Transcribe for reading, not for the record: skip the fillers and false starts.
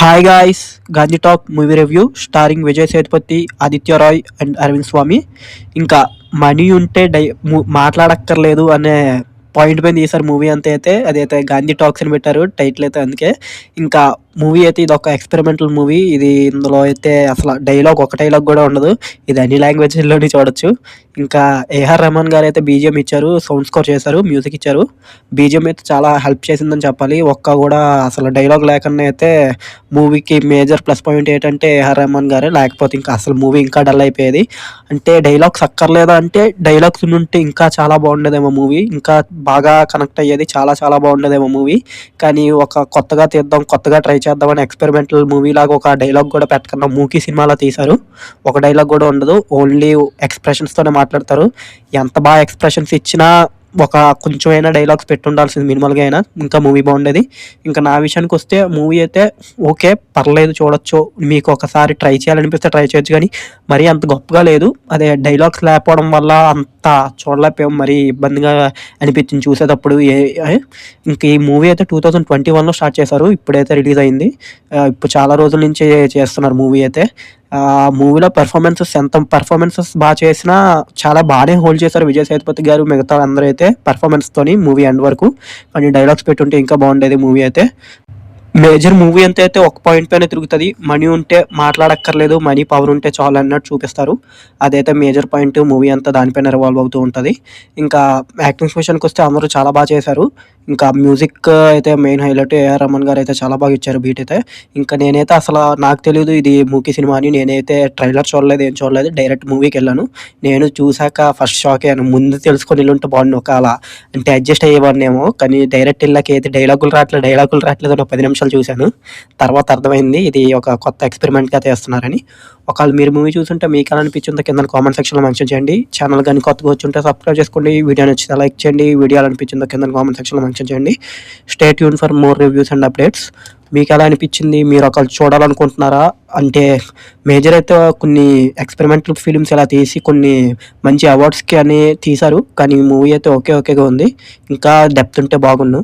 Hi guys, Gandhi talk movie review starring Vijay Sethupathi, Aditya Roy and Arvind Swami. ఇంకా money ఉంటే మాట్లాడక్కర్లేదు అనే పాయింట్ పైన తీశారు మూవీ అంతా. అయితే అదైతే గాంధీ టాక్స్ అని పెట్టారు టైటిల్ అయితే. అందుకే ఇంకా మూవీ అయితే ఇది ఒక ఎక్స్పెరిమెంటల్ మూవీ. ఇది ఇందులో అయితే అసలు ఒక డైలాగ్ కూడా ఉండదు. ఇది అన్ని లాంగ్వేజ్లోని చూడొచ్చు. ఇంకా ఏఆర్ రెహమాన్ గారు అయితే బీజిఎం ఇచ్చారు, సౌండ్ స్కోర్ చేశారు, మ్యూజిక్ ఇచ్చారు. బీజిఎం అయితే చాలా హెల్ప్ చేసిందని చెప్పాలి. కూడా అసలు డైలాగ్ లేకుండా అయితే మూవీకి మేజర్ ప్లస్ పాయింట్ ఏంటంటే ఏఆర్ రెహమాన్ గారే. లేకపోతే ఇంకా అసలు మూవీ ఇంకా డల్ అయిపోయేది. అంటే డైలాగ్స్ అక్కర్లేదా అంటే డైలాగ్స్ ఉంటే ఇంకా చాలా బాగుండేదేమో మూవీ. ఇంకా బాగా కనెక్ట్ అయ్యేది. చాలా చాలా బాగుండేదేమో మూవీ. కానీ ఒక కొత్తగా తీద్దాం, కొత్తగా ట్రై చేద్దామని ఎక్స్పెరిమెంటల్ మూవీ లాగా ఒక డైలాగ్ కూడా పెట్టకుండా మూకీ సినిమాలో తీశారు. ఒక డైలాగ్ కూడా ఉండదు. ఓన్లీ ఎక్స్ప్రెషన్స్తోనే మాట్లాడతారు. ఎంత బాగా ఎక్స్ప్రెషన్స్ ఇచ్చినా ఒక కొంచెమైనా డైలాగ్స్ పెట్టుండాల్సింది మినిమల్గా అయినా ఇంకా మూవీ బాగుండేది. ఇంకా నా విషయానికి వస్తే మూవీ అయితే ఓకే, పర్లేదు, చూడొచ్చు. మీకు ఒకసారి ట్రై చేయాలనిపిస్తే ట్రై చేయొచ్చు, కానీ మరీ అంత గొప్పగా లేదు. అదే డైలాగ్స్ లేకపోవడం వల్ల అంత చూడలేకపోయాం, మరీ ఇబ్బందిగా అనిపించింది చూసేటప్పుడు. ఇంక ఈ మూవీ అయితే 2021లో స్టార్ట్ చేశారు, ఇప్పుడైతే రిలీజ్ అయింది. ఇప్పుడు చాలా రోజుల నుంచి చేస్తున్నారు మూవీ అయితే. మూవీలో పర్ఫార్మెన్సెస్ బాగా చేసినా చాలా బాగానే హోల్డ్ చేశారు విజయ్ సేతుపతి గారు, మిగతా అందరూ అయితే పర్ఫార్మెన్స్తోని మూవీ ఎండ్ వరకు. కానీ డైలాగ్స్ పెట్టుంటే ఇంకా బాగుండేది మూవీ అయితే. మేజర్ మూవీ అంతా అయితే ఒక పాయింట్ పైన తిరుగుతుంది. మనీ ఉంటే మాట్లాడక్కర్లేదు, మనీ పవర్ ఉంటే చాలు అన్నట్టు చూపిస్తారు. అదైతే మేజర్ పాయింట్. మూవీ అంతా దానిపైన రివాల్వ్ అవుతూ ఉంటుంది. ఇంకా యాక్టింగ్స్ విషయానికి వస్తే అందరూ చాలా బాగా చేశారు. ఇంకా మ్యూజిక్ అయితే మెయిన్ హైలైట్. ఏఆర్ రెహమాన్ గారు అయితే చాలా బాగా ఇచ్చారు బీట్ అయితే. ఇంకా నేనైతే అసలు నాకు తెలియదు ఇది మూకీ సినిమా అని. నేనైతే ట్రైలర్ చూడలేదు, ఏం చూడలేదు, డైరెక్ట్ మూవీకి వెళ్ళాను. నేను చూశాక ఫస్ట్ షాక్ అయ్యాను. ముందు తెలుసుకొని వెళ్ళుంటే బాగుండు, ఒక అలా అంటే అడ్జస్ట్ అయ్యేవాడినేమో. కానీ డైరెక్ట్ వెళ్ళాక అయితే డైలాగులు రావట్లేదు అని 10 నిమిషాలు చూశాను. తర్వాత అర్థమైంది ఇది ఒక కొత్త ఎక్స్పెరిమెంట్గా చేస్తున్నారని. ఒకవేళ మీరు మూవీ చూస్తుంటే మీకు ఎలా అనిపించిందో కింద కామెంట్ సెక్షన్లో మెన్షన్ చేయండి. ఛానల్ కానీ కొత్తగా వచ్చుంటే సబ్స్క్రైబ్ చేసుకోండి. వీడియో నచ్చితే లైక్ చేయండి. వీడియో ఎలా అనిపించిందో కింద కామెంట్ సెక్షన్లో మెన్షన్ చేయండి. Stay tune for more reviews and updates. మీకు ఎలా అనిపించింది? మీరు ఒకళ్ళు చూడాలనుకుంటున్నారా? అంటే మేజర్ అయితే కొన్ని ఎక్స్పెరిమెంటల్ ఫిలిమ్స్ ఇలా తీసి కొన్ని మంచి అవార్డ్స్కి అని తీశారు. కానీ మూవీ అయితే ఓకేగా ఉంది. ఇంకా డెప్త్ ఉంటే బాగుండు.